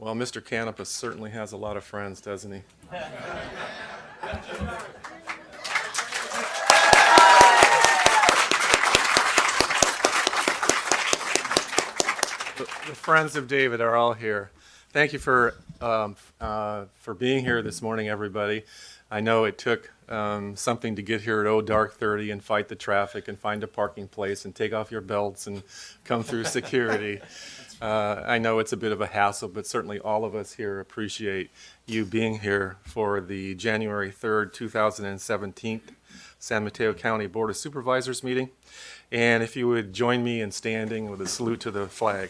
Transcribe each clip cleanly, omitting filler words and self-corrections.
Well, Mr. Canopus certainly has a lot of friends, doesn't he? The friends of David are all here. Thank you for being here this morning, everybody. I know it took something to get here at dark 30 and fight the traffic and find a parking place and take off your belts and come through security. I know it's a bit of a hassle, but certainly all of us here appreciate you being here for the January 3rd, 2017 San Mateo County Board of Supervisors meeting. And if you would join me in standing with a salute to the flag.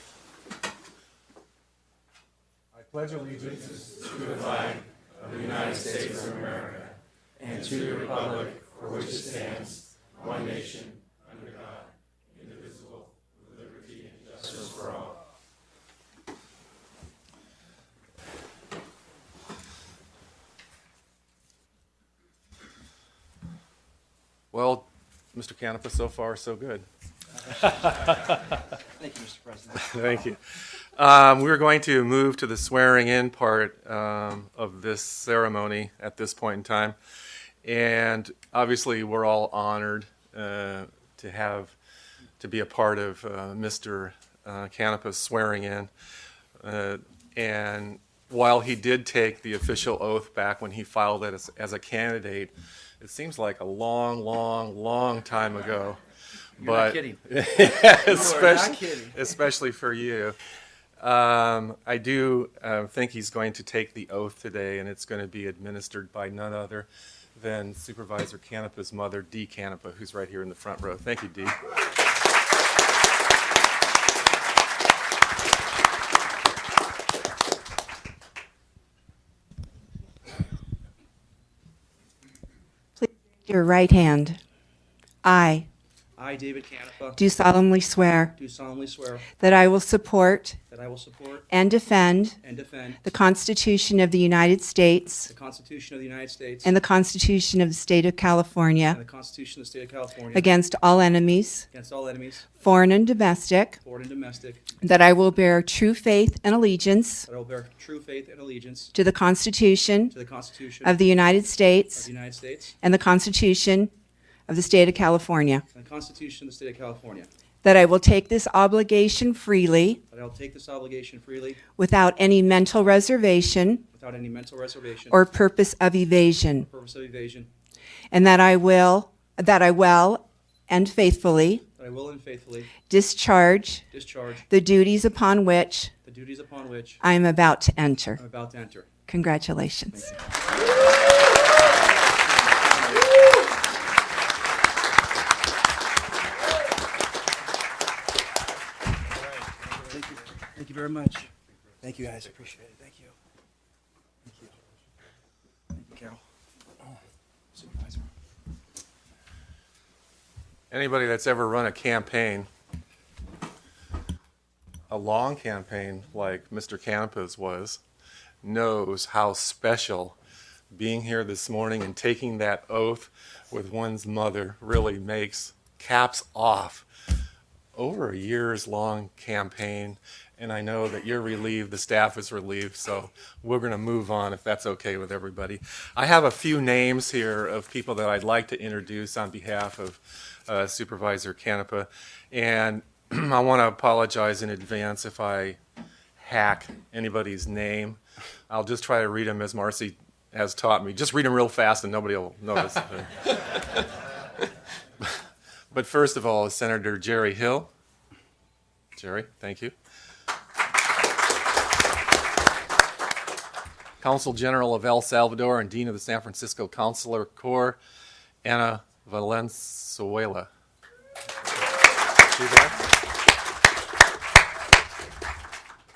I pledge allegiance to the flag of the United States of America and to the republic for which it stands, one nation, under God, indivisible, with liberty and justice for all. Well, Mr. Canopus, so far so good. Thank you, Mr. President. Thank you. We're going to move to the swearing-in part of this ceremony at this point in time. And obviously, we're all honored to be a part of Mr. Canopus swearing in. And while he did take the official oath back when he filed it as a candidate, it seems like a long time ago. You're not kidding. Especially for you. I do think he's going to take the oath today, and it's going to be administered by none other than Supervisor Canopus' mother, Dee Canopa, who's right here in the front row. Thank you, Dee. Please raise your right hand. I I, David Canopa, do solemnly swear that I will support and defend the the Constitution of the United States Constitution of the United States and the Constitution of the State of and California the Constitution of the State of California against all enemies, foreign and domestic, that I will bear true faith and allegiance that I will bear true faith and allegiance to the Constitution to the Constitution of the United States of the United States and the Constitution of the State of California, and the Constitution of the State of California, that I will take this obligation freely that I will take this obligation freely without any mental reservation without any mental reservation or purpose of evasion, and that I will and faithfully discharge the duties upon which I am about to enter. Congratulations. Thank you very much. Thank you, guys. Appreciate it. Thank you. Thank you. Thank you, Carol. Supervisor. Anybody that's ever run a campaign, a long campaign like Mr. Canopus was, knows how special being here this morning and taking that oath with one's mother really makes, caps off over a year's long campaign. And I know that you're relieved, the staff is relieved, so we're going to move on if that's okay with everybody. I have a few names here of people that I'd like to introduce on behalf of Supervisor Canopa, and I want to apologize in advance if I hack anybody's name. I'll just try to read them as Marcy has taught me. Just read them real fast and nobody will notice. But first of all, Senator Jerry Hill. Jerry, thank you. Consul General of El Salvador and Dean of the San Francisco Consular Corps, Ana Valenzuela. See that?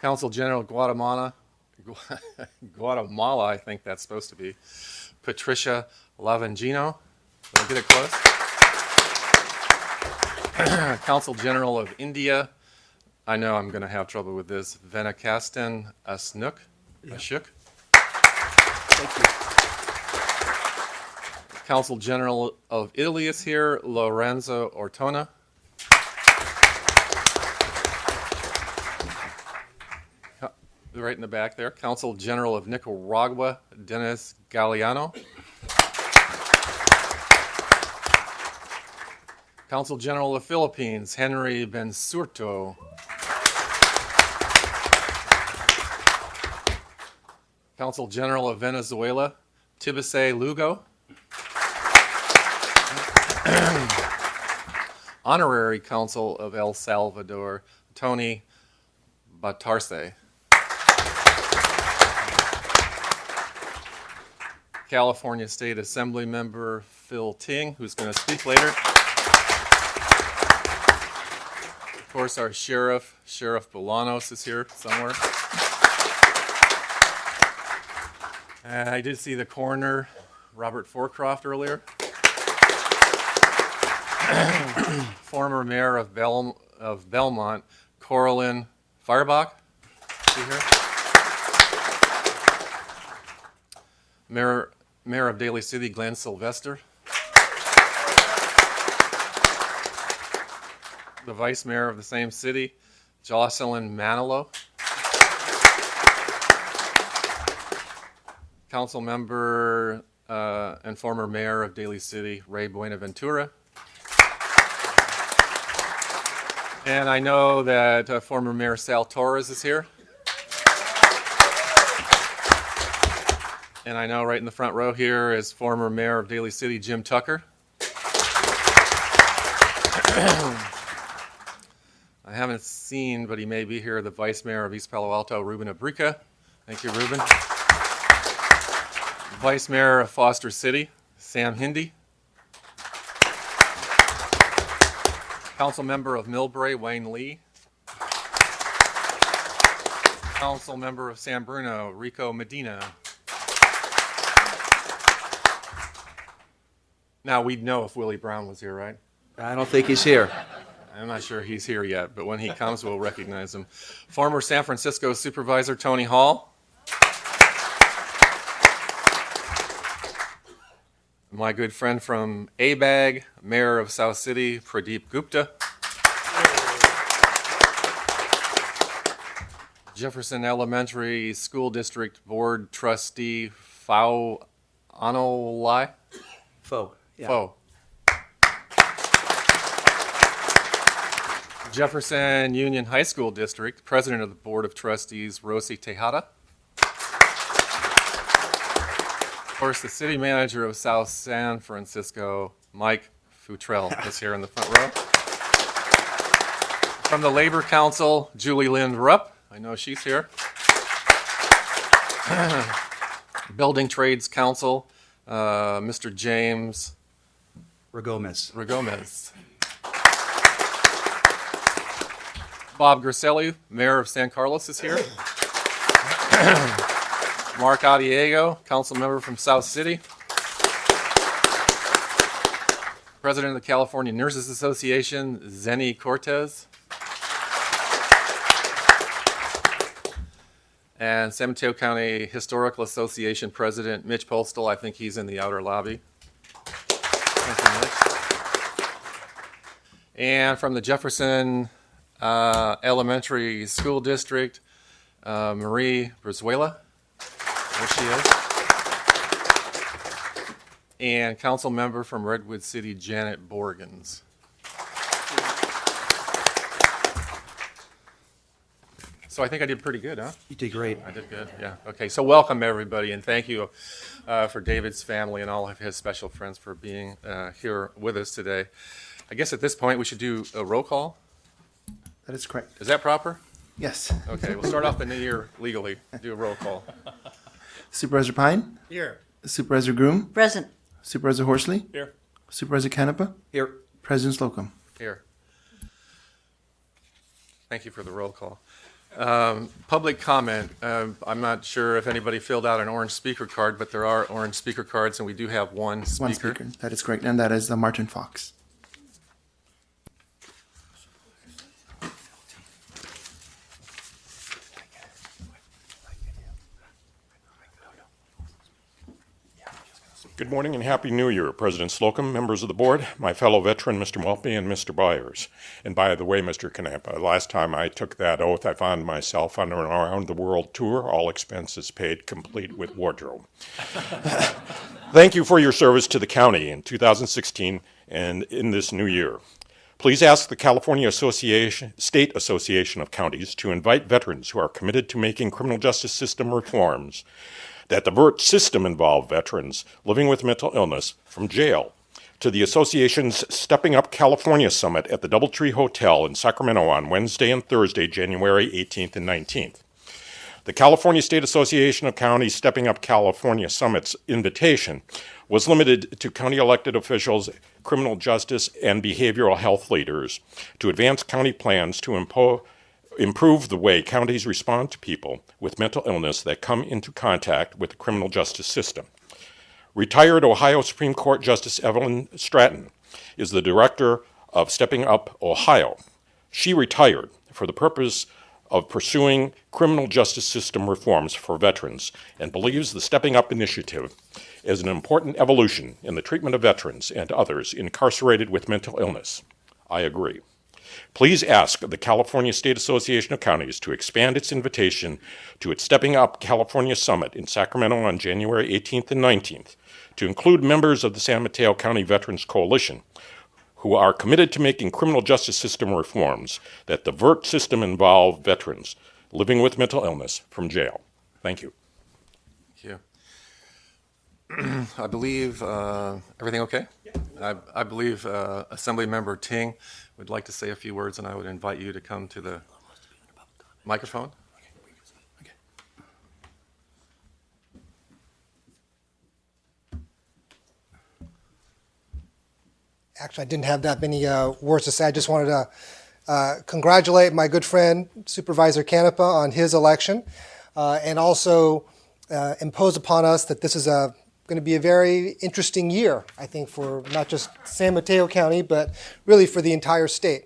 Consul General of Guatemala, I think that's supposed to be, Patricia Lavangino. Did I get it close? Consul General of India, I know I'm going to have trouble with this, Venakasten Ashok. Thank you. Consul General of Italy is here, Lorenzo Ortona. right in the back there. Consul General of Nicaragua, Dennis Galeano. Consul General of the Philippines, Henry Bensurto. Consul General of Venezuela, Tibise Lugo. Honorary Consul of El Salvador, Tony Batarse. California State Assembly Member Phil Ting, who's going to speak later. Of course, our Sheriff Bolanos is here somewhere. And I did see the coroner, Robert Forecroft, earlier. Former Mayor of Belmont, Coraline Firebach. See here. Mayor of Daly City, Glenn Sylvester. The Vice Mayor of the same city, Jocelyn Manilow. Council Member and former Mayor of Daly City, Ray Buenaventura. And I know that former Mayor Sal Torres is here. And I know right in the front row here is former Mayor of Daly City, Jim Tucker. I haven't seen, but he may be here, the Vice Mayor of East Palo Alto, Ruben Abrica. Thank you, Ruben. Vice Mayor of Foster City, Sam Hindy. Council Member of Millbrae, Wayne Lee. Council Member of San Bruno, Rico Medina. Now, we'd know if Willie Brown was here, right? I don't think he's here. I'm not sure he's here yet, but when he comes, we'll recognize him. Former San Francisco Supervisor Tony Hall. My good friend from ABAG, Mayor of South City, Pradeep Gupta. Jefferson Elementary School District Board Trustee, Fau Anolai. Faux. Yeah. Faux. Jefferson Union High School District, President of the Board of Trustees, Rosie Tejada. Of course, the City Manager of South San Francisco, Mike Futrell, is here in the front row. From the Labor Council, Julie Lynn Rupp. I know she's here. Building Trades Council, Mr. James Regomez. Bob Griselli, Mayor of San Carlos, is here. Mark Adiego, Council Member from South City. President of the California Nurses Association, Zenny Cortez. And San Mateo County Historical Association President Mitch Postal. I think he's in the outer lobby. Thank you, Mitch. And from the Jefferson Elementary School District, Marie Brizuela. There she is. And council member from Redwood City, Janet Borgens. So I think I did pretty good, huh? You did great. I did good, yeah. Okay, so welcome everybody, and thank you for David's family and all of his special friends for being here with us today. I guess at this point we should do a roll call. That is correct. Is that proper? Yes. Okay, we'll start off the new year legally. Do a roll call. Supervisor Pine? Here. Supervisor Groom? Present. Supervisor Hoarsely? Here. Supervisor Canepa? Here. President Slocum? Here. Thank you for the roll call. Public comment. I'm not sure if anybody filled out an orange speaker card, but there are orange speaker cards, and we do have one speaker. One speaker. That is correct. And that is Martin Fox. Good morning and Happy New Year, President Slocum, members of the board, my fellow veteran, Mr. Maltby, and Mr. Byers. And by the way, Mr. Canepa, last time I took that oath, I found myself on an around-the-world tour, all expenses paid, complete with wardrobe. Thank you for your service to the county in 2016 and in this new year. Please ask the California State Association of Counties to invite veterans who are committed to making criminal justice system reforms that divert system-involved veterans living with mental illness from jail to the association's Stepping Up California Summit at the Doubletree Hotel in Sacramento on Wednesday and Thursday, January 18th and 19th. The California State Association of Counties Stepping Up California Summit's invitation was limited to county elected officials, criminal justice, and behavioral health leaders to advance county plans to improve the way counties respond to people with mental illness that come into contact with the criminal justice system. Retired Ohio Supreme Court Justice Evelyn Stratton is the director of Stepping Up Ohio. She retired for the purpose of pursuing criminal justice system reforms for veterans and believes the Stepping Up initiative is an important evolution in the treatment of veterans and others incarcerated with mental illness. I agree. Please ask the California State Association of Counties to expand its invitation to its Stepping Up California Summit in Sacramento on January 18th and 19th to include members of the San Mateo County Veterans Coalition who are committed to making criminal justice system reforms that divert system-involved veterans living with mental illness from jail. Thank you. Thank you. I believe, everything okay? Yeah. I believe Assemblymember Ting would like to say a few words, and I would invite you to come to the microphone. Okay. Actually, I didn't have that many words to say. I just wanted to congratulate my good friend, Supervisor Canepa, on his election, and also impose upon us that this is going to be a very interesting year, I think, for not just San Mateo County, but really for the entire state.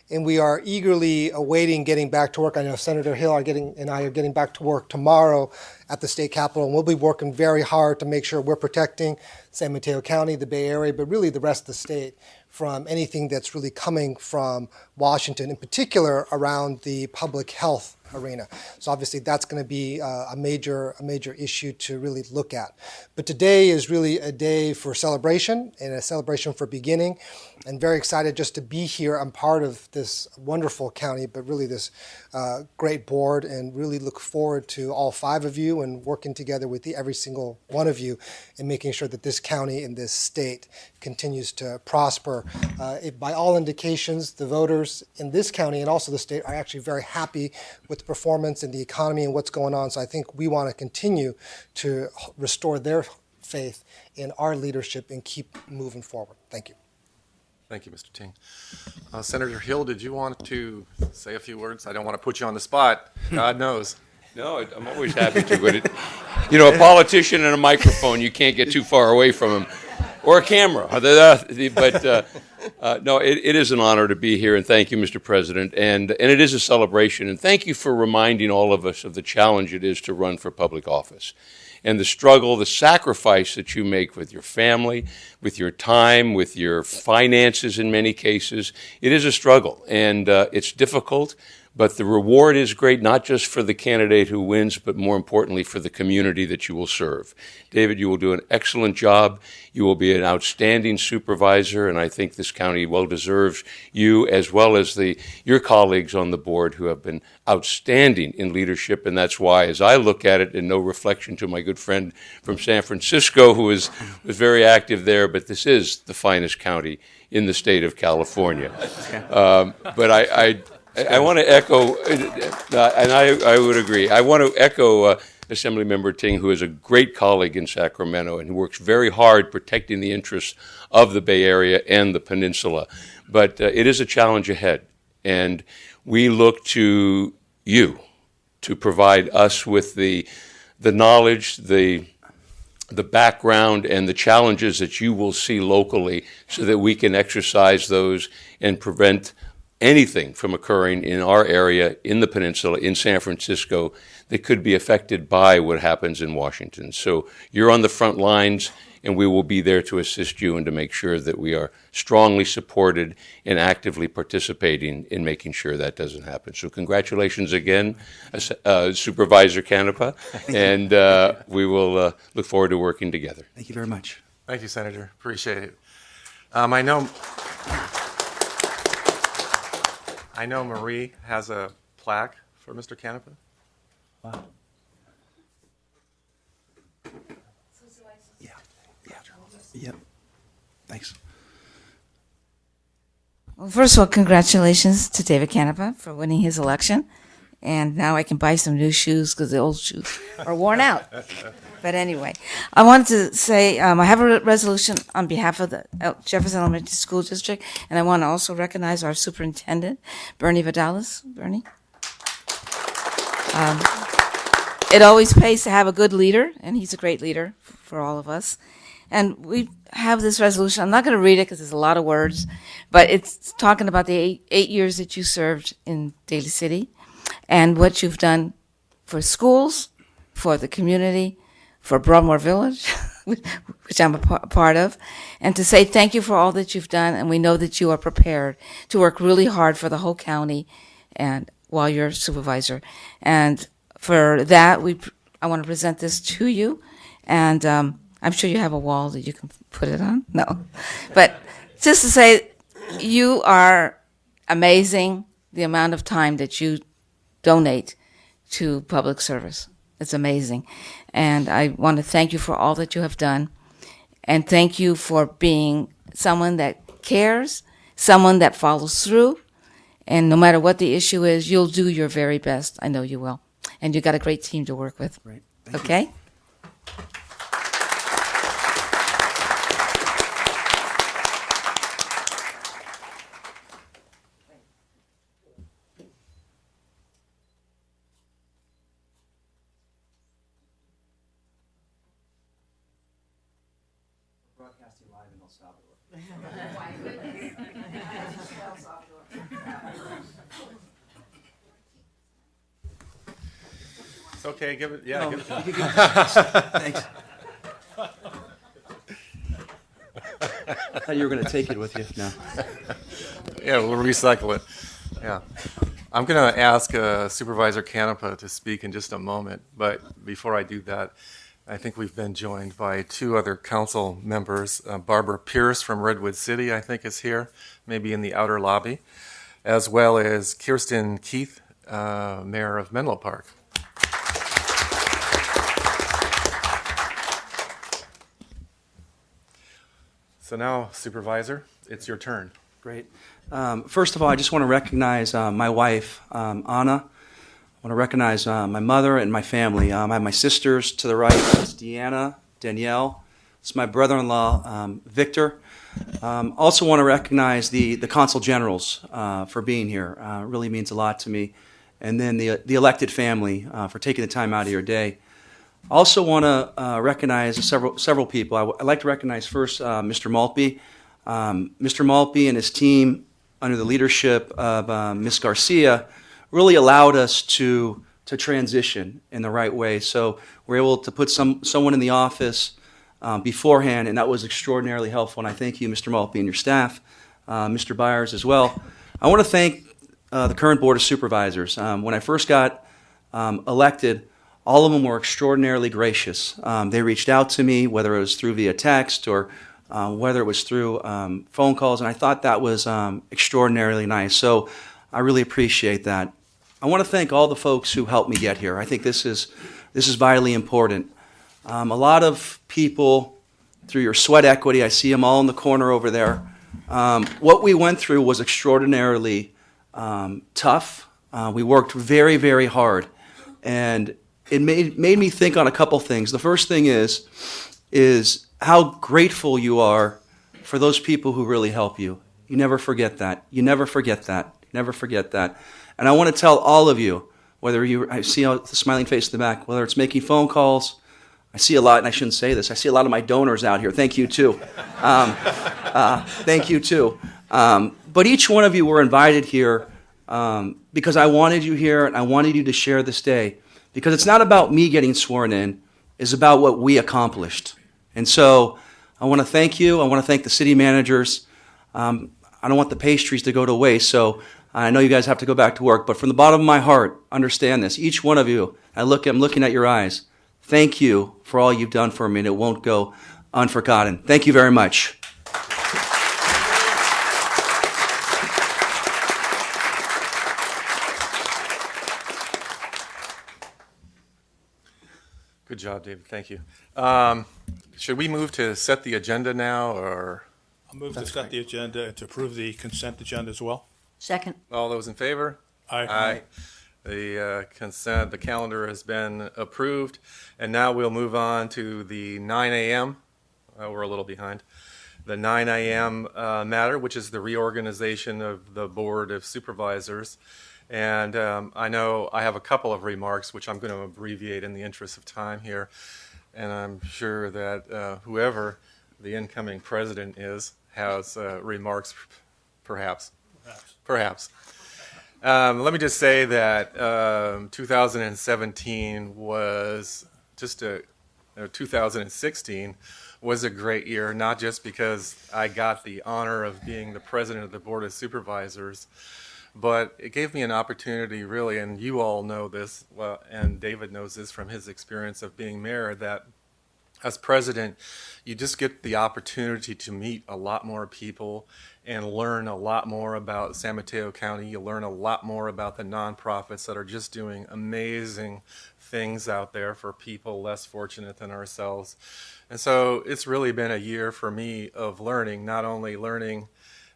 And we are eagerly awaiting getting back to work. I know Senator Hill and I are getting back to work tomorrow at the state capitol, and we'll be working very hard to make sure we're protecting San Mateo County, the Bay Area, but really the rest of the state from anything that's really coming from Washington, in particular around the public health arena. So obviously that's going to be a major issue to really look at. But today is really a day for celebration and a celebration for beginning. And very excited just to be here. I'm part of this wonderful county, but really this great board, and really look forward to all five of you and working together with every single one of you and making sure that this county and this state continues to prosper. By all indications, the voters in this county and also the state are actually very happy with the performance and the economy and what's going on. So I think we want to continue to restore their faith in our leadership and keep moving forward. Thank you. Thank you, Mr. Ting. Senator Hill, did you want to say a few words? I don't want to put you on the spot. God knows. No, I'm always happy to, but a politician and a microphone, you can't get too far away from him, or a camera. But no, it is an honor to be here, and thank you, Mr. President, and it is a celebration, and thank you for reminding all of us of the challenge it is to run for public office, and the struggle, the sacrifice that you make with your family, with your time, with your finances in many cases. It is a struggle, and it's difficult. But the reward is great, not just for the candidate who wins, but more importantly for the community that you will serve. David, you will do an excellent job. You will be an outstanding supervisor, and I think this county well deserves you, as well as your colleagues on the board who have been outstanding in leadership. And that's why, as I look at it, and no reflection to my good friend from San Francisco, who was very active there, but this is the finest county in the state of California. But I want to echo, and I would agree, I want to echo Assemblymember Ting, who is a great colleague in Sacramento and who works very hard protecting the interests of the Bay Area and the peninsula. But it is a challenge ahead, and we look to you to provide us with the knowledge, the background, and the challenges that you will see locally so that we can exercise those and prevent anything from occurring in our area, in the peninsula, in San Francisco, that could be affected by what happens in Washington. So you're on the front lines. and we will be there to assist you and to make sure that we are strongly supported and actively participating in making sure that doesn't happen. So congratulations again, Supervisor Canepa, and we will look forward to working together. Thank you very much. Thank you, Senator. Appreciate it. I know Marie has a plaque for Mr. Canepa. Wow. Yeah. Yep. Thanks. Well, first of all, congratulations to David Canepa for winning his election. And now I can buy some new shoes because the old shoes are worn out. But anyway, I wanted to say I have a resolution on behalf of the Jefferson Elementary School District, and I want to also recognize our superintendent, Bernie Vidalis. Bernie. It always pays to have a good leader, and he's a great leader for all of us. And we have this resolution. I'm not going to read it because there's a lot of words, but it's talking about the eight years that you served in Daly City and what you've done for schools, for the community, for Broadmoor Village, which I'm a part of, and to say thank you for all that you've done. And we know that you are prepared to work really hard for the whole county and while you're supervisor. And for that, I want to present this to you. And I'm sure you have a wall that you can put it on. No. But just to say, you are amazing, the amount of time that you donate to public service. It's amazing. And I want to thank you for all that you have done. And thank you for being someone that cares, someone that follows through. And no matter what the issue is, you'll do your very best. I know you will. And you got a great team to work with. Great. Okay? You. Broadcasting live in El Salvador. It's okay. Give it. Yeah. Give it. Thanks. I thought you were going to take it with you. No. Yeah, we'll recycle it. Yeah. I'm going to ask Supervisor Canepa to speak in just a moment, but before I do that, I think we've been joined by two other council members. Barbara Pierce from Redwood City, I think, is here, maybe in the outer lobby, as well as Kirsten Keith, Mayor of Menlo Park. So now, Supervisor, it's your turn. Great. First of all, I just want to recognize my wife, Anna. I want to recognize my mother and my family. I have my sisters to the right. It's Deanna, Danielle. It's my brother-in-law, Victor. Also want to recognize the consul generals for being here. It really means a lot to me. And then the elected family for taking the time out of your day. Also want to recognize several people. I'd like to recognize first Mr. Maltby. Mr. Maltby and his team, under the leadership of Ms. Garcia, really allowed us to transition in the right way. So we're able to put someone in the office beforehand, and that was extraordinarily helpful. And I thank you, Mr. Maltby, and your staff, Mr. Byers as well. I want to thank the current Board of Supervisors. When I first got elected, all of them were extraordinarily gracious. They reached out to me, whether it was through via text or whether it was through phone calls, and I thought that was extraordinarily nice. So I really appreciate that. I want to thank all the folks who helped me get here. I think this is vitally important. A lot of people, through your sweat equity, I see them all in the corner over there. What we went through was extraordinarily tough. We worked very, very hard, and it made me think on a couple things. The first thing is how grateful you are for those people who really help you. You never forget that. You never forget that. You never forget that. And I want to tell all of you, I see the smiling face in the back, whether it's making phone calls, I see a lot, and I shouldn't say this, I see a lot of my donors out here. Thank you, too. Thank you, too. But each one of you were invited here because I wanted you here, and I wanted you to share this day. Because it's not about me getting sworn in, it's about what we accomplished. And so I want to thank you. I want to thank the city managers. I don't want the pastries to go to waste, so I know you guys have to go back to work, but from the bottom of my heart, understand this. Each one of you, I'm looking at your eyes. Thank you for all you've done for me, and it won't go unforgotten. Thank you very much. Good job, David. Thank you. Should we move to set the agenda now, or I'll move to set the agenda and to approve the consent agenda as well. Second. all those in favor? Aye. The consent, the calendar has been approved, and now we'll move on to the 9 a.m. We're a little behind. The 9 a.m. Matter, which is the reorganization of the Board of Supervisors. And I know I have a couple of remarks, which I'm going to abbreviate in the interest of time here. And I'm sure that whoever the incoming president is has remarks, perhaps. Let me just say that 2017 was just 2016 was a great year, not just because I got the honor of being the president of the Board of Supervisors, but it gave me an opportunity, really, and you all know this, well, and David knows this from his experience of being mayor, that as president, you just get the opportunity to meet a lot more people and learn a lot more about San Mateo County. You learn a lot more about the nonprofits that are just doing amazing things out there for people less fortunate than ourselves. And so it's really been a year for me of learning, not only learning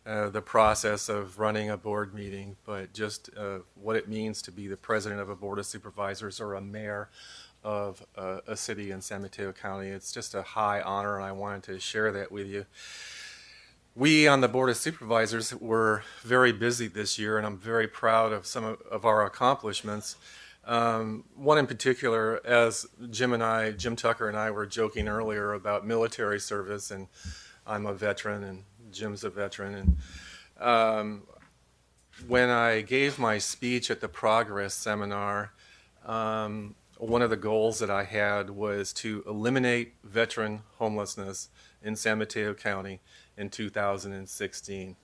the process of running a board meeting, but just what it means to be the president of a board of supervisors or a mayor of a city in San Mateo County. It's just a high honor, and I wanted to share that with you. We on the Board of Supervisors were very busy this year, and I'm very proud of some of our accomplishments. One in particular, as Jim Tucker and I were joking earlier about military service, and I'm a veteran, and Jim's a veteran, and when I gave my speech at the Progress Seminar, one of the goals that I had was to eliminate veteran homelessness in San Mateo County in 2016.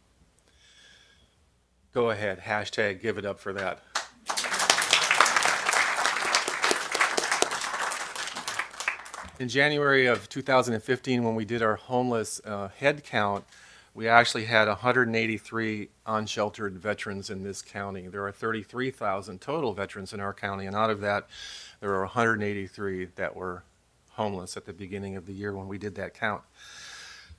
Go ahead, hashtag give it up for that. In January of 2015, when we did our homeless head count, we actually had 183 unsheltered veterans in this county. There are 33,000 total veterans in our county, and out of that, there are 183 that were homeless at the beginning of the year when we did that count.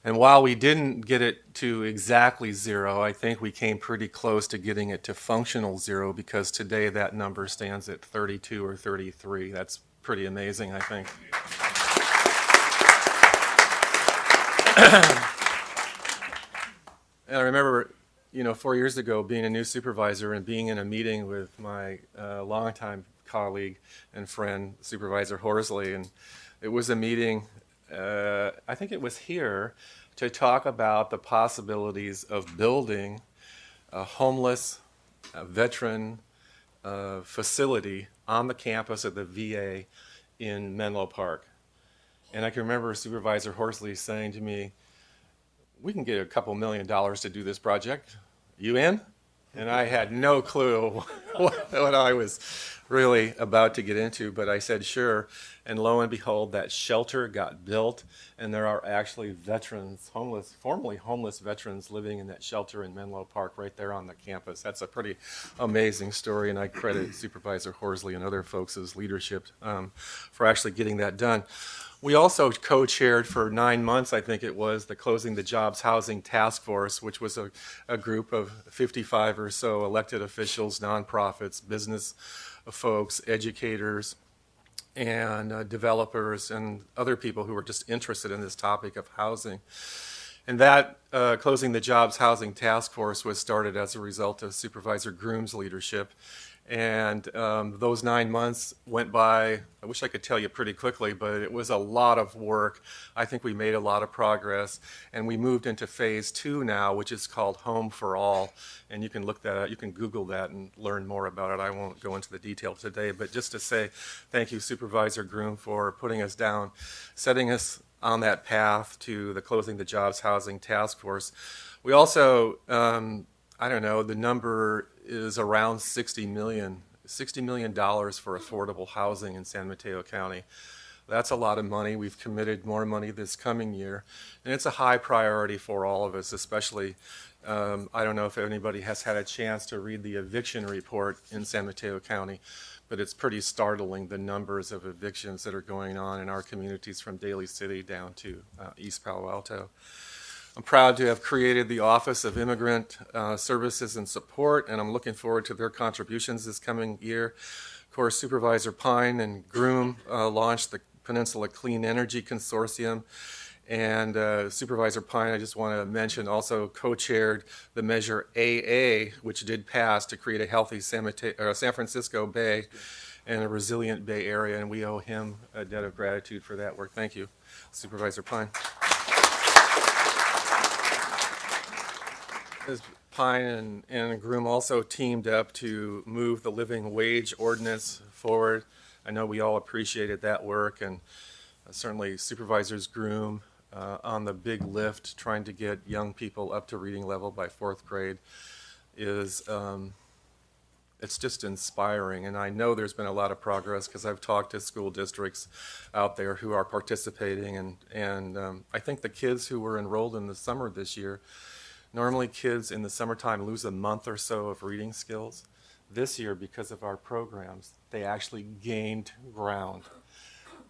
And while we didn't get it to exactly zero, I think we came pretty close to getting it to functional zero, because today that number stands at 32 or 33. That's pretty amazing, I think. And I remember, 4 years ago, being a new supervisor and being in a meeting with my longtime colleague and friend, Supervisor Hoarsely, and it was a meeting, I think it was here, to talk about the possibilities of building a homeless veteran facility on the campus of the VA in Menlo Park. And I can remember Supervisor Hoarsely saying to me, "We can get a couple $1 million to do this project. You in?" And I had no clue what I was really about to get into, but I said sure. And lo and behold, that shelter got built, and there are actually veterans, formerly homeless veterans, living in that shelter in Menlo Park right there on the campus. That's a pretty amazing story, and I credit Supervisor Hoarsely and other folks' leadership for actually getting that done. We also co-chaired for 9 months, I think it was, the Closing the Jobs Housing Task Force, which was a group of 55 or so elected officials, nonprofits, business folks, educators, and developers, and other people who were just interested in this topic of housing. And that Closing the Jobs Housing Task Force was started as a result of Supervisor Groom's leadership. And those 9 months went by, I wish I could tell you pretty quickly, but it was a lot of work. I think we made a lot of progress. And we moved into phase 2 now, which is called Home for All. And you can look that up, you can Google that and learn more about it. I won't go into the details today, but just to say thank you, Supervisor Groom, for putting us down, setting us on that path to the Closing the Jobs Housing Task Force. We also, I don't know, the number is around $60 million for affordable housing in San Mateo County. That's a lot of money. We've committed more money this coming year, and it's a high priority for all of us, especially, I don't know if anybody has had a chance to read the eviction report in San Mateo County, but it's pretty startling, the numbers of evictions that are going on in our communities from Daly City down to East Palo Alto. I'm proud to have created the Office of Immigrant Services and Support, and I'm looking forward to their contributions this coming year. Of course, Supervisor Pine and Groom launched the Peninsula Clean Energy Consortium, and Supervisor Pine, I just want to mention, also co-chaired the Measure AA, which did pass to create a healthy San Francisco Bay and a resilient Bay Area, and we owe him a debt of gratitude for that work. Thank you, Supervisor Pine. As Pine and Groom also teamed up to move the living wage ordinance forward. I know we all appreciated that work, and certainly Supervisors Groom on the big lift trying to get young people up to reading level by 4th grade is it's just inspiring. And I know there's been a lot of progress because I've talked to school districts out there who are participating, and I think the kids who were enrolled in the summer this year, normally kids in the summertime lose a month or so of reading skills. This year, because of our programs, they actually gained ground.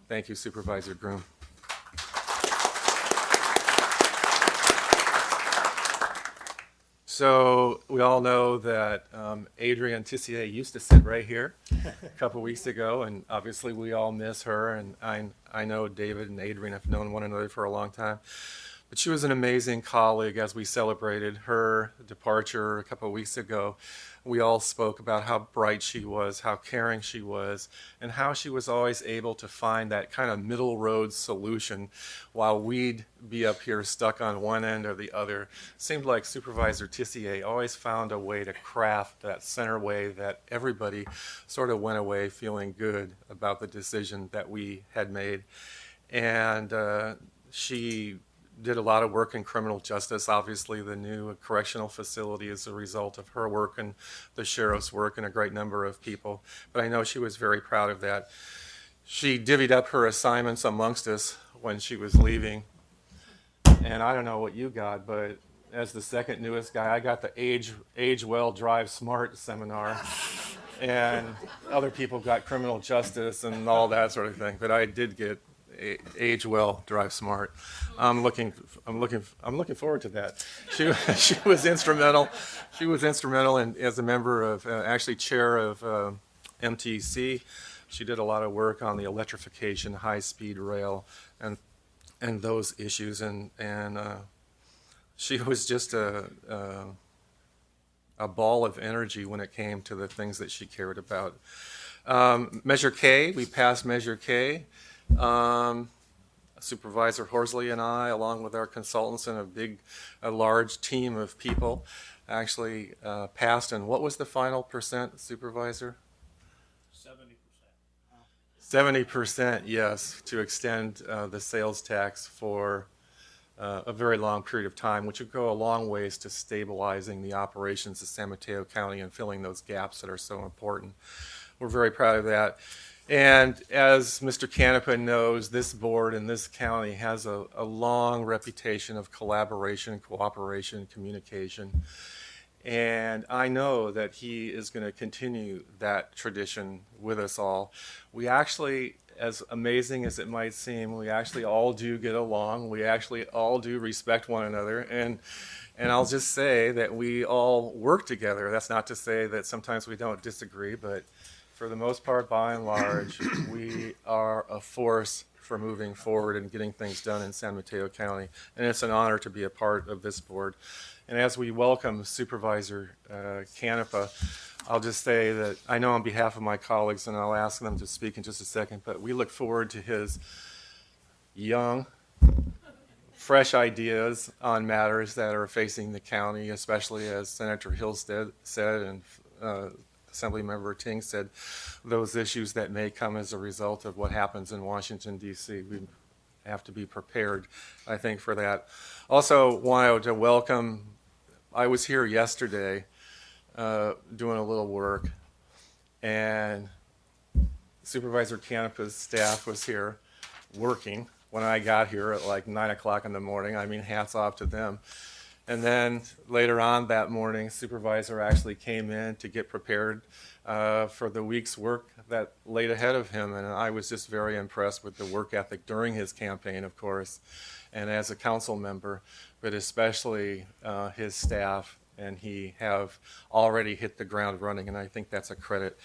Thank you, Supervisor Groom. So we all know that Adrienne Tissier used to sit right here a couple weeks ago, and obviously we all miss her, and I know David and Adrienne have known one another for a long time. But she was an amazing colleague as we celebrated her departure a couple of weeks ago. We all spoke about how bright she was, how caring she was, and how she was always able to find that kind of middle road solution while we'd be up here stuck on one end or the other. Seemed like Supervisor Tissier always found a way to craft that center way that everybody sort of went away feeling good about the decision that we had made. And she did a lot of work in criminal justice. Obviously, the new correctional facility is a result of her work and the sheriff's work and a great number of people. But I know she was very proud of that. She divvied up her assignments amongst us when she was leaving. And I don't know what you got, but as the second newest guy, I got the Age Well, Drive Smart seminar. And other people got criminal justice and all that sort of thing. But I did get Age Well, Drive Smart. I'm looking forward to that. She was instrumental. She was instrumental, and as a member of, actually chair of MTC, she did a lot of work on the electrification, high-speed rail, and those issues. And she was just a ball of energy when it came to the things that she cared about. Measure K, we passed Measure K. Supervisor Hoarsely and I, along with our consultants and a large team of people, actually passed. And what was the final percent, Supervisor? 70%. 70%, yes, to extend the sales tax for a very long period of time, which would go a long ways to stabilizing the operations of San Mateo County and filling those gaps that are so important. We're very proud of that. And as Mr. Canepa knows, this board in this county has a long reputation of collaboration, cooperation, communication. And I know that he is going to continue that tradition with us all. We actually, as amazing as it might seem, we actually all do get along. We actually all do respect one another. And I'll just say that we all work together. That's not to say that sometimes we don't disagree, but for the most part, by and large, we are a force for moving forward and getting things done in San Mateo County. And it's an honor to be a part of this board. And as we welcome Supervisor Canepa, I'll just say that I know on behalf of my colleagues, and I'll ask them to speak in just a second, but we look forward to his young, fresh ideas on matters that are facing the county, especially as Senator Hillstead said and Assemblymember Ting said, those issues that may come as a result of what happens in Washington, D.C. We have to be prepared, I think, for that. Also wanted to welcome, I was here yesterday doing a little work, and Supervisor Canepa's staff was here working when I got here at like 9 o'clock in the morning. I mean, hats off to them. And then later on that morning, Supervisor actually came in to get prepared for the week's work that laid ahead of him. And I was just very impressed with the work ethic during his campaign, of course, and as a council member, but especially his staff. And he have already hit the ground running, and I think that's a credit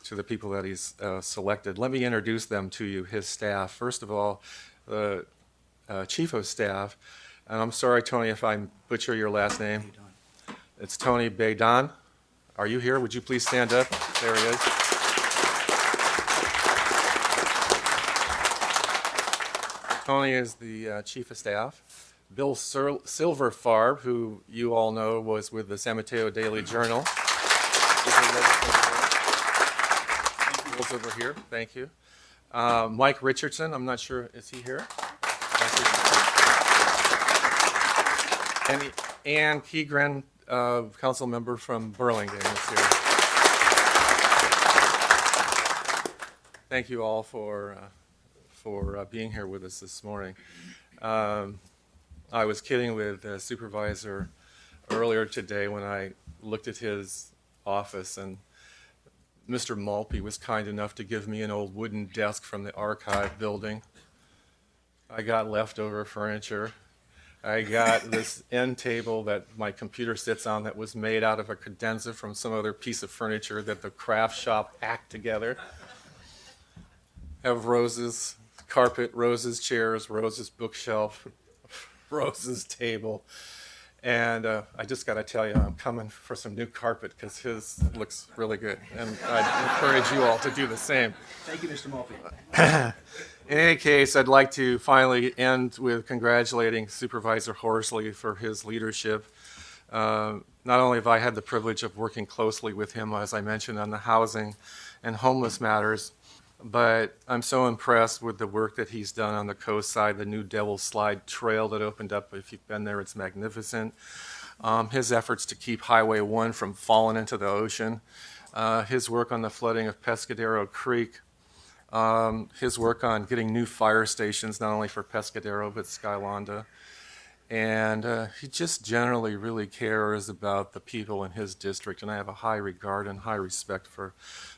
to the people that he's selected. Let me introduce them to you, his staff. First of all, the Chief of Staff, and I'm sorry, Tony, if I butcher your last name. It's Tony Baydon. Are you here? Would you please stand up? There he is. Tony is the Chief of Staff. Bill Silverfarb, who you all know was with the San Mateo Daily Journal. Bill's over here. Thank you. Mike Richardson, I'm not sure, is he here? And Ann Keegren, council member from Burlingame, is here. Thank you all for being here with us this morning. I was kidding with the supervisor earlier today when I looked at his office, and Mr. Malpe was kind enough to give me an old wooden desk from the archive building. I got leftover furniture. I got this end table that my computer sits on that was made out of a cadenza from some other piece of furniture that the craft shop hacked together. Have roses, carpet, roses, chairs, roses, bookshelf, Rose's table, and I just got to tell you, I'm coming for some new carpet because his looks really good, and I'd encourage you all to do the same. Thank you, Mr. Malpe. In any case, I'd like to finally end with congratulating Supervisor Hoarsely for his leadership. Not only have I had the privilege of working closely with him, as I mentioned, on the housing and homeless matters, but I'm so impressed with the work that he's done on the coast side, the new Devil's Slide Trail that opened up. If you've been there, it's magnificent. His efforts to keep Highway 1 from falling into the ocean. His work on the flooding of Pescadero Creek. His work on getting new fire stations, not only for Pescadero, but Skylonda. And he just generally really cares about the people in his district, and I have a high regard and high respect for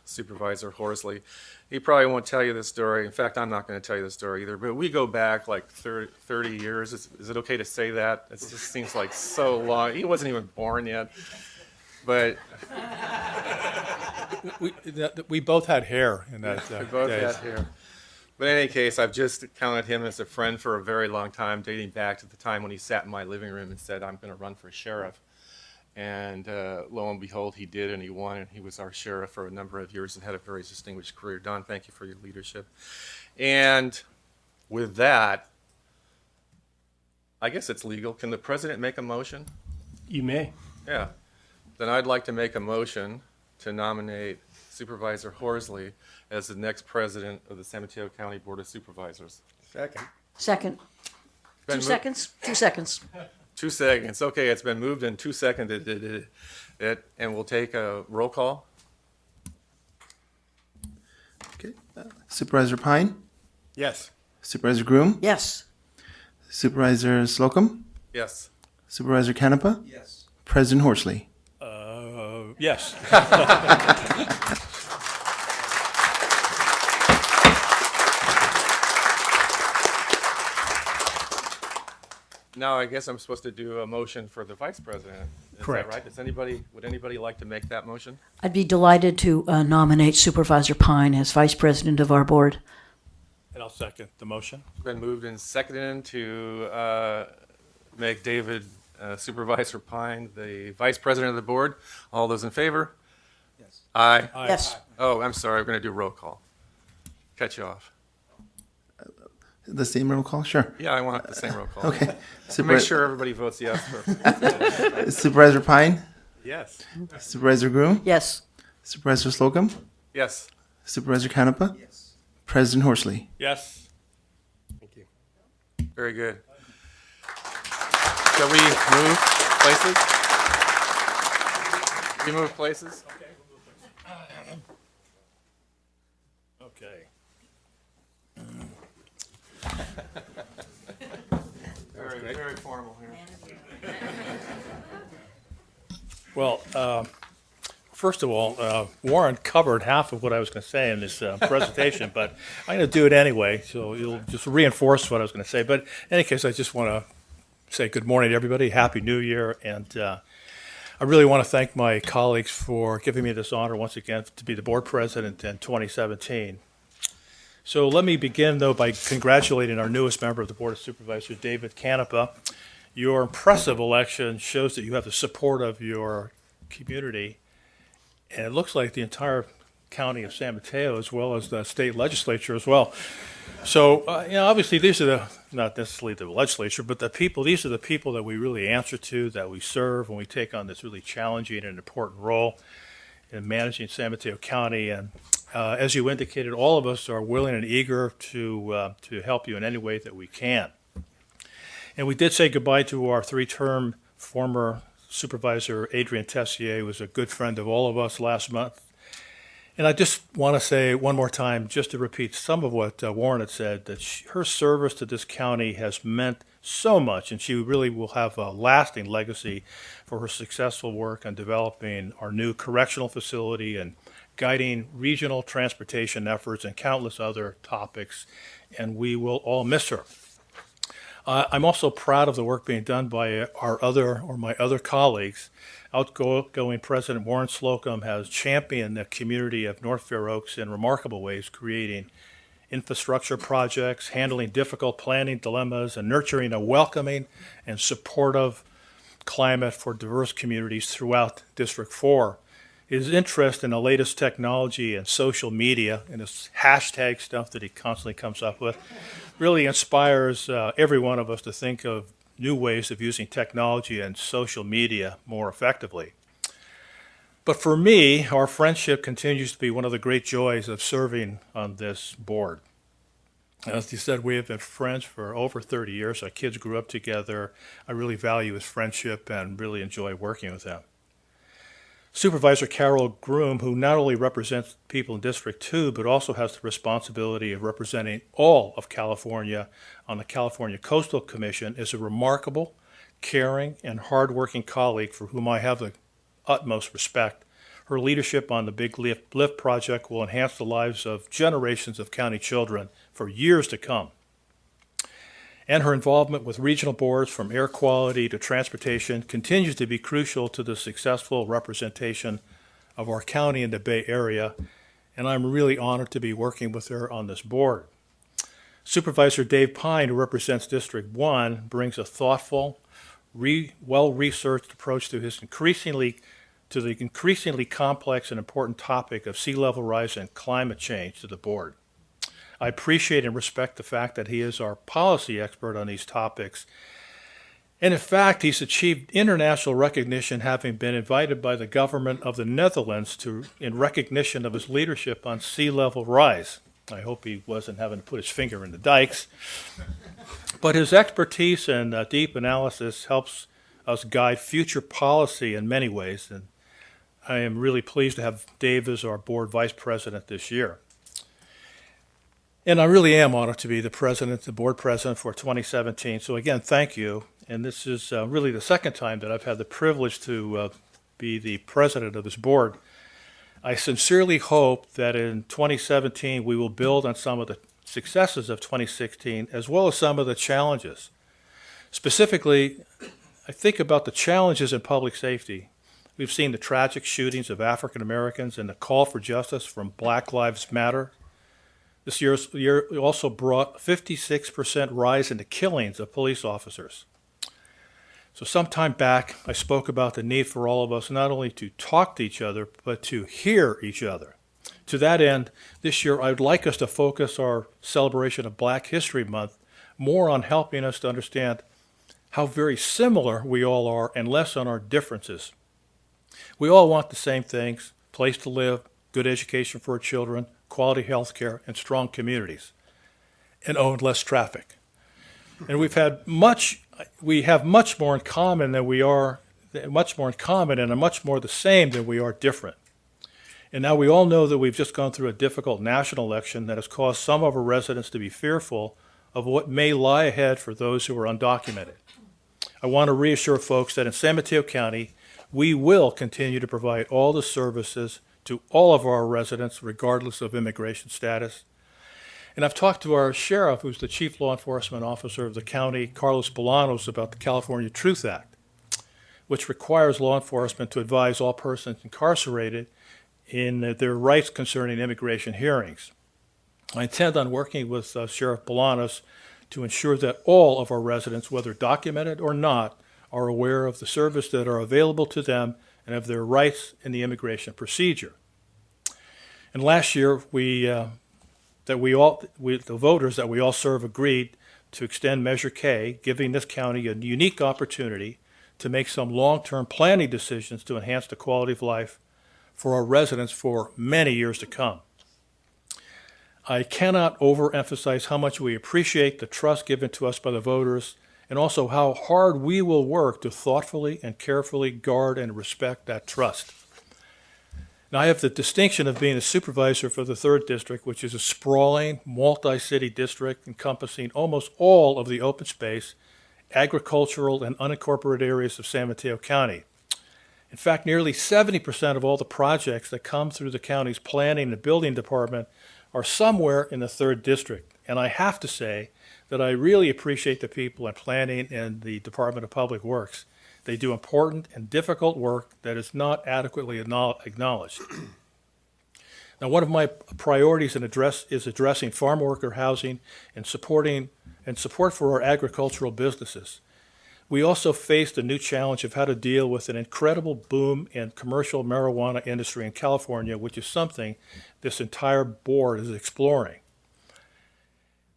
Supervisor Hoarsely. He probably won't tell you this story. In fact, I'm not going to tell you the story either, but we go back like 30 years. Is it okay to say that? It just seems like so long. He wasn't even born yet. But we both had hair in that we both days. had hair. But in any case, I've just counted him as a friend for a very long time, dating back to the time when he sat in my living room and said, I'm going to run for sheriff. And lo and behold, he did, and he won, and he was our sheriff for a number of years and had a very distinguished career. Don, thank you for your leadership. And with that, I guess it's legal. Can the president make a motion? You may. Yeah. Then I'd like to make a motion to nominate Supervisor Hoarsely as the next president of the San Mateo County Board of Supervisors. Second. Second. Been 2 mo- seconds. 2 seconds. 2 seconds. Okay, it's been moved and 2 seconded. And we'll take a roll call. Okay. Supervisor Pine, Yes. Supervisor Groom, Yes. Supervisor Slocum, Yes. Supervisor Canepa, Yes. President Hoarsely. Yes. Now I guess I'm supposed to do a motion for the vice president. Is Correct. that right? Would anybody like to make that motion? I'd be delighted to nominate Supervisor Pine as Vice President of our board. And And I'll second the motion. Been moved and seconded to make David Supervisor Pine the Vice President of the Board. All those in favor? Yes. Aye. Aye. Yes. Oh, I'm sorry. We're going to do roll call. Cut you off. The same roll call? Sure. Yeah, I want the same roll call. Okay. To make sure everybody votes yes. Supervisor Pine, Yes. Supervisor Groom, Yes. Supervisor Slocum, Yes. Supervisor Canepa, President Hoarsely. Yes. Thank you. Very good. Shall we move places? We move places? Okay. Very formal here. Well, first of all, Warren covered half of what I was going to say in this presentation, but I'm going to do it anyway, so you'll just reinforce what I was going to say. But in any case, I just want to say good morning to everybody, Happy New Year, and I really want to thank my colleagues for giving me this honor once again to be the board president in 2017. So let me begin, though, by congratulating our newest member of the Board of Supervisors, David Canepa. Your impressive election shows that you have the support of your community, and it looks like the entire county of San Mateo, as well as the state legislature as well. So, obviously, these are not necessarily the legislature, but the people, these are the people that we really answer to, that we serve when we take on this really challenging and important role in managing San Mateo County. And as you indicated, all of us are willing and eager to help you in any way that we can. And we did say goodbye to our three-term former supervisor, Adrian Tessier, who was a good friend of all of us last month. And I just want to say one more time, just to repeat some of what Warren had said, that her service to this county has meant so much, and she really will have a lasting legacy for her successful work on developing our new correctional facility and guiding regional transportation efforts and countless other topics, and we will all miss her. I'm also proud of the work being done by my other colleagues. Outgoing President Warren Slocum has championed the community of North Fair Oaks in remarkable ways, creating infrastructure projects, handling difficult planning dilemmas, and nurturing a welcoming and supportive climate for diverse communities throughout District 4. His interest in the latest technology and social media and this hashtag stuff that he constantly comes up with really inspires every one of us to think of new ways of using technology and social media more effectively. But for me, our friendship continues to be one of the great joys of serving on this board. As you said, we have been friends for over 30 years. Our kids grew up together. I really value his friendship and really enjoy working with him. Supervisor Carol Groom, who not only represents people in District 2, but also has the responsibility of representing all of California on the California Coastal Commission, is a remarkable, caring, and hardworking colleague for whom I have the utmost respect. Her leadership on the Big Lift project will enhance the lives of generations of county children for years to come. And her involvement with regional boards from air quality to transportation continues to be crucial to the successful representation of our county in the Bay Area, and I'm really honored to be working with her on this board. Supervisor Dave Pine, who represents District 1, brings a thoughtful, well-researched approach to the increasingly complex and important topic of sea level rise and climate change to the board. I appreciate and respect the fact that he is our policy expert on these topics. And in fact, he's achieved international recognition, having been invited by the government of the Netherlands in recognition of his leadership on sea level rise. I hope he wasn't having to put his finger in the dikes. But his expertise and deep analysis helps us guide future policy in many ways. And I am really pleased to have Dave as our board vice president this year. And I really am honored to be the board president for 2017. So again, thank you. And this is really the second time that I've had the privilege to be the president of this board. I sincerely hope that in 2017 we will build on some of the successes of 2016 as well as some of the challenges. Specifically, I think about the challenges in public safety. We've seen the tragic shootings of African Americans and the call for justice from Black Lives Matter. This year also brought a 56% rise in the killings of police officers. So some time back, I spoke about the need for all of us not only to talk to each other, but to hear each other. To that end, this year I would like us to focus our celebration of Black History Month more on helping us to understand how very similar we all are and less on our differences. We all want the same things: place to live, good education for our children, quality health care, and strong communities, and less traffic. And we have much more in common and much more the same than we are different. And now we all know that we've just gone through a difficult national election that has caused some of our residents to be fearful of what may lie ahead for those who are undocumented. I want to reassure folks that in San Mateo County, we will continue to provide all the services to all of our residents, regardless of immigration status. And I've talked to our sheriff, who's the chief law enforcement officer of the county, Carlos Bolanos, about the California Truth Act, which requires law enforcement to advise all persons incarcerated in their rights concerning immigration hearings. I intend on working with Sheriff Bolanos to ensure that all of our residents, whether documented or not, are aware of the services that are available to them and of their rights in the immigration procedure. And last year, the voters that we all serve agreed to extend Measure K, giving this county a unique opportunity to make some long-term planning decisions to enhance the quality of life for our residents for many years to come. I cannot overemphasize how much we appreciate the trust given to us by the voters, and also how hard we will work to thoughtfully and carefully guard and respect that trust. Now, I have the distinction of being a supervisor for the 3rd District, which is a sprawling, multi-city district encompassing almost all of the open space, agricultural, and unincorporated areas of San Mateo County. In fact, nearly 70% of all the projects that come through the county's planning and building department are somewhere in the 3rd District. And I have to say that I really appreciate the people in planning and the Department of Public Works. They do important and difficult work that is not adequately acknowledged. Now, one of my priorities is addressing farm worker housing and support for our agricultural businesses. We also face the new challenge of how to deal with an incredible boom in commercial marijuana industry in California, which is something this entire board is exploring.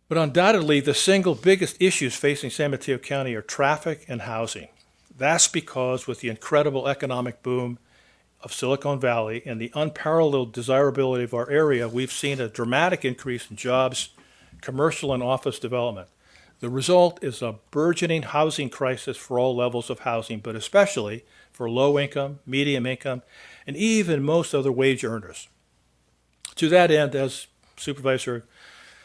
But undoubtedly, the single biggest issues facing San Mateo County are traffic and housing. That's because with the incredible economic boom of Silicon Valley and the unparalleled desirability of our area, we've seen a dramatic increase in jobs, commercial and office development. The result is a burgeoning housing crisis for all levels of housing, but especially for low income, medium income, and even most other wage earners. To that end, as Supervisor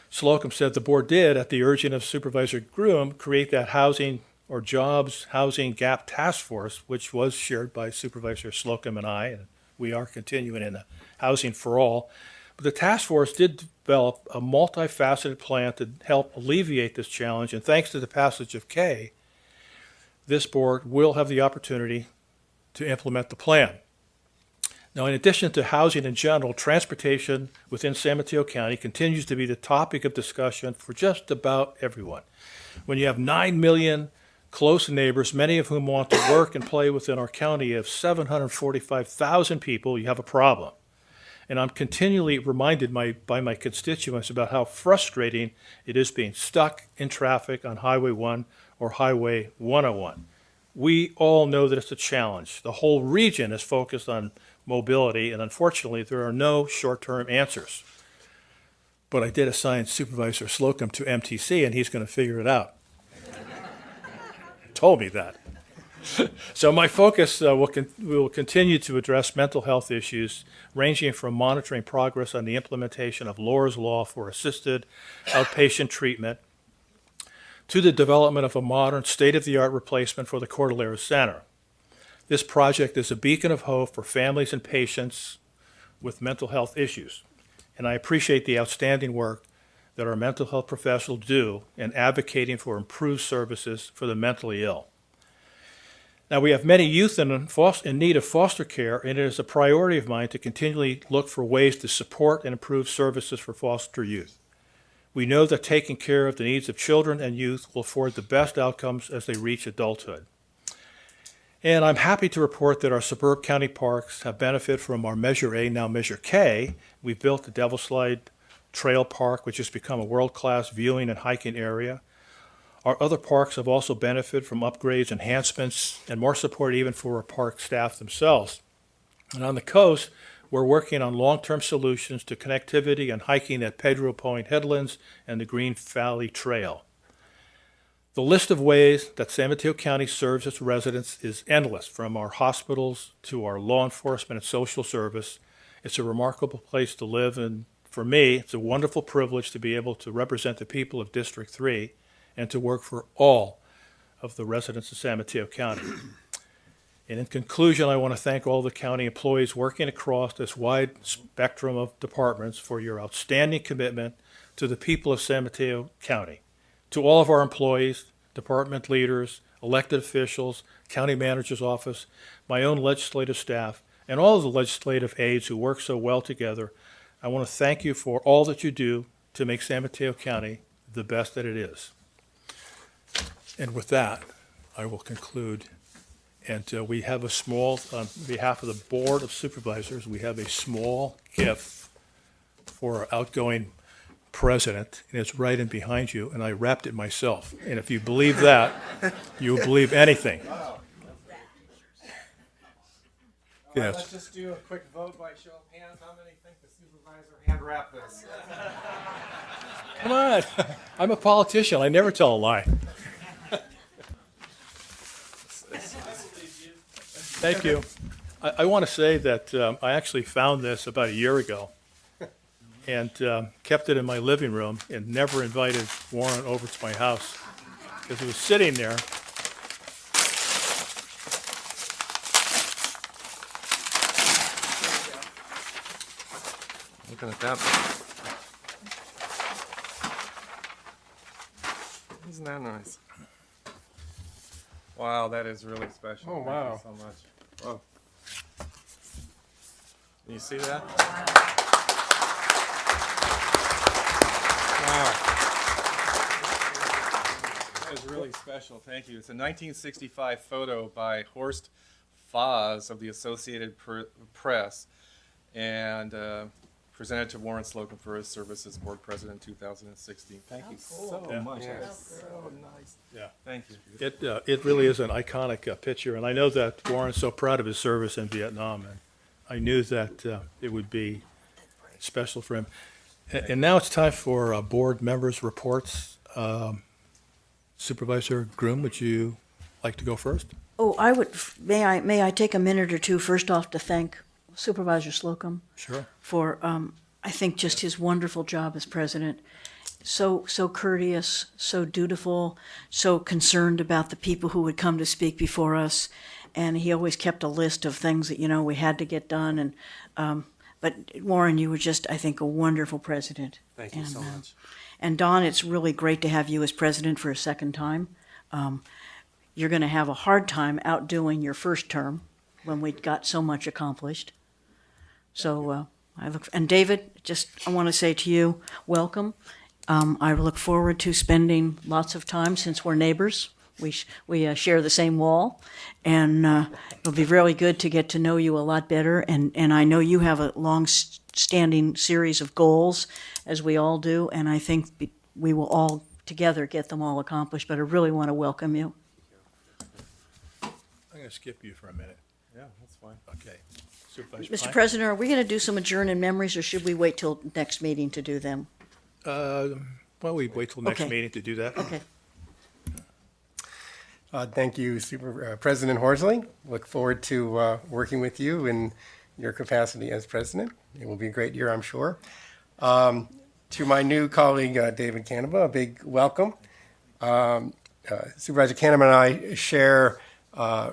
Slocum said, the board did, at the urging of Supervisor Groom, create that housing or jobs housing gap task force, which was shared by Supervisor Slocum and I, and we are continuing in the Housing for All. But the task force did develop a multifaceted plan to help alleviate this challenge, and thanks to the passage of K, this board will have the opportunity to implement the plan. Now, in addition to housing in general, transportation within San Mateo County continues to be the topic of discussion for just about everyone. When you have 9 million close neighbors, many of whom want to work and play within our county of 745,000 people, you have a problem. And I'm continually reminded by my constituents about how frustrating it is being stuck in traffic on Highway 1 or Highway 101. We all know that it's a challenge. The whole region is focused on mobility, and unfortunately, there are no short-term answers. But I did assign Supervisor Slocum to MTC, and he's going to figure it out. He told me that. So my focus will continue to address mental health issues, ranging from monitoring progress on the implementation of Lohr's Law for assisted outpatient treatment to the development of a modern, state-of-the-art replacement for the Cordillera Center. This project is a beacon of hope for families and patients with mental health issues, and I appreciate the outstanding work that our mental health professionals do in advocating for improved services for the mentally ill. Now, we have many youth in need of foster care, and it is a priority of mine to continually look for ways to support and improve services for foster youth. We know that taking care of the needs of children and youth will afford the best outcomes as they reach adulthood. And I'm happy to report that our suburban county parks have benefited from our Measure A, now Measure K. We've built the Devil Slide Trail Park, which has become a world-class viewing and hiking area. Our other parks have also benefited from upgrades, enhancements, and more support even for our park staff themselves. And on the coast, we're working on long-term solutions to connectivity and hiking at Pedro Point Headlands and the Green Valley Trail. The list of ways that San Mateo County serves its residents is endless, from our hospitals to our law enforcement and social service. It's a remarkable place to live, and for me, it's a wonderful privilege to be able to represent the people of District 3 and to work for all of the residents of San Mateo County. And in conclusion, I want to thank all the county employees working across this wide spectrum of departments for your outstanding commitment to the people of San Mateo County. To all of our employees, department leaders, elected officials, county manager's office, my own legislative staff, and all of the legislative aides who work so well together, I want to thank you for all that you do to make San Mateo County the best that it is. And with that, I will conclude. And we have a small, on behalf of the Board of Supervisors, we have a small gift for our outgoing president, and it's right in behind you, and I wrapped it myself. And if you believe that, you will believe anything. Yes. Let's just do a quick vote by show of hands. How many think the supervisor hand wrapped this? Come on. I'm a politician. I never tell a lie. Thank you. I want to say that I actually found this about a year ago and kept it in my living room and never invited Warren over to my house because it was sitting there. Looking at that. Isn't that nice? Wow, that is really special. Oh, wow. Thank you so much. Whoa. Can you see that? Wow. That is really special. Thank you. It's a 1965 photo by Horst Foz of the Associated Press and presented to Warren Slocum for his service as board president in 2016. Thank you so much. Yeah. That's so nice. Yeah. Thank you. It really is an iconic picture, and I know that Warren's so proud of his service in Vietnam, and I knew that it would be special for him. And now it's time for board members' reports. Supervisor Groom, would you like to go first? Oh, I would. May I take a minute or two first off to thank Supervisor Slocum Sure. for I think just his wonderful job as president. So courteous, so dutiful, so concerned about the people who would come to speak before us, and he always kept a list of things that we had to get done. And but Warren, you were just, I think, a wonderful president. Thank you so much. And Don, it's really great to have you as president for a second time. You're going to have a hard time outdoing your first term when we got so much accomplished. So and David, I want to say to you, welcome. I look forward to spending lots of time since we're neighbors. We share the same wall, and it'll be really good to get to know you a lot better. And I know you have a long-standing series of goals, as we all do, and I think we will all together get them all accomplished. But I really want to welcome you. I'm going to skip you for a minute. Yeah, that's fine. Okay. Supervisor Mr. Pine? President, are we going to do some adjourn in memories, or should we wait till next meeting to do them? Why don't we wait till next Okay. meeting to do that? Okay. Thank you, President Hoarsely. Look forward to working with you in your capacity as president. It will be a great year, I'm sure. To my new colleague, David Canova, a big welcome. Supervisor Canova and I share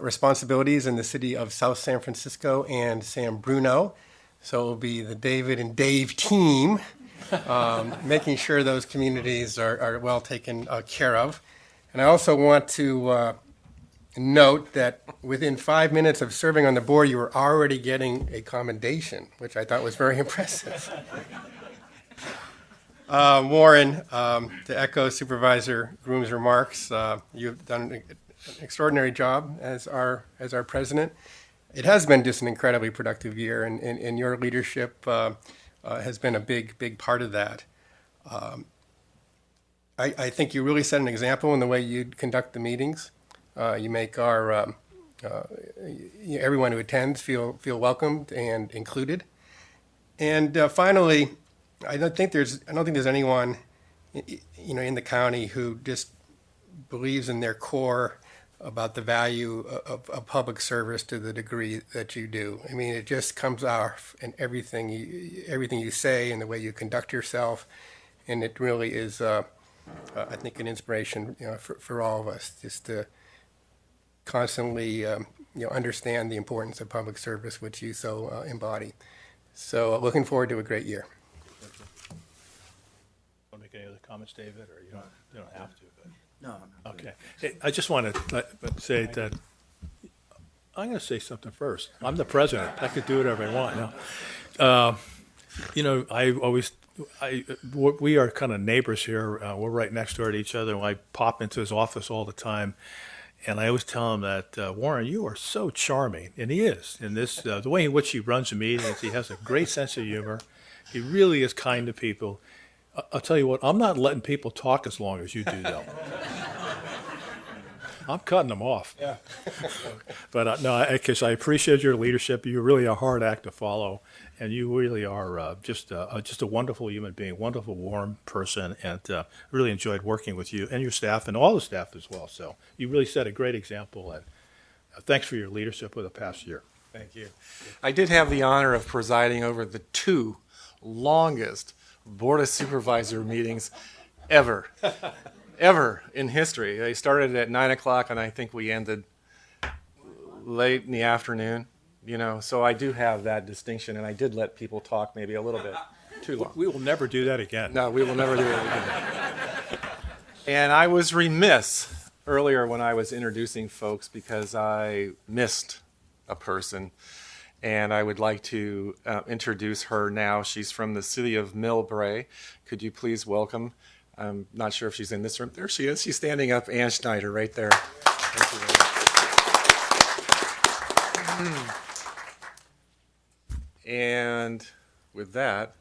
responsibilities in the city of South San Francisco and San Bruno. So it will be the David and Dave team, making sure those communities are well taken care of. And I also want to note that within 5 minutes of serving on the board, you were already getting a commendation, which I thought was very impressive. Warren, to echo Supervisor Groom's remarks, you've done an extraordinary job as our president. It has been just an incredibly productive year, and your leadership has been a big part of that. I think you really set an example in the way you conduct the meetings. You make our everyone who attends feel welcomed and included. And finally, I don't think there's anyone, in the county who just believes in their core about the value of public service to the degree that you do. I mean, it just comes off in everything you say and the way you conduct yourself, and it really is, I think, an inspiration, for all of us, just to constantly, understand the importance of public service, which you so embody. So, looking forward to a great year. Want to make any other comments, David, or you don't have to? But. No. Okay. Hey, I just want to say that I'm going to say something first. I'm the president. I could do whatever I want. We are kind of neighbors here. We're right next door to each other. And I pop into his office all the time. And I always tell him that, Warren, you are so charming. And he is. And the way in which he runs the meetings, he has a great sense of humor. He really is kind to people. I'll tell you what, I'm not letting people talk as long as you do, though. I'm cutting them off. Yeah. But no, because I appreciate your leadership. You're really a hard act to follow. And you really are just a wonderful human being, wonderful, warm person, and really enjoyed working with you and your staff and all the staff as well. So you really set a great example, and thanks for your leadership over the past year. Thank you. I did have the honor of presiding over the 2 longest Board of Supervisor meetings ever in history. They started at 9 o'clock, and I think we ended late in the afternoon. So I do have that distinction, and I did let people talk maybe a little bit too long. We will never do that again. No, we will never do it again. And I was remiss earlier when I was introducing folks because I missed a person, and I would like to introduce her now. She's from the city of Millbrae. Could you please welcome, I'm not sure if she's in this room. There she is. She's standing up, Ann Schneider, right there. Thank you very much. And with that,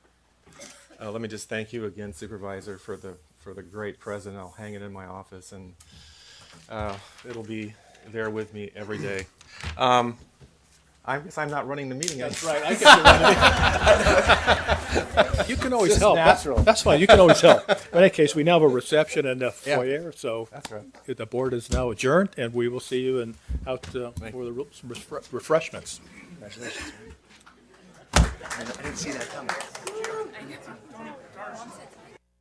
let me just thank you again, Supervisor, for the great present. I'll hang it in my office, and it'll be there with me every day. I guess I'm not running the meeting. That's right. I can you can always just help. Natural. That's fine. You can always help. In any case, we now have a reception in the foyer, so that's right. The board is now adjourned, and we will see you out for some refreshments. Congratulations. I didn't see that coming.